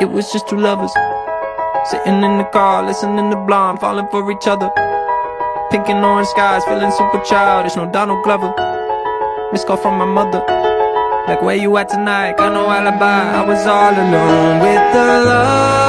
It was just two lovers sitting in the car, listening to Blonde, falling for each other. Pink and orange skies, feeling super childish, no Donald Glover. Missed call from my mother, like where you at tonight, got no alibi. I was all alone with the love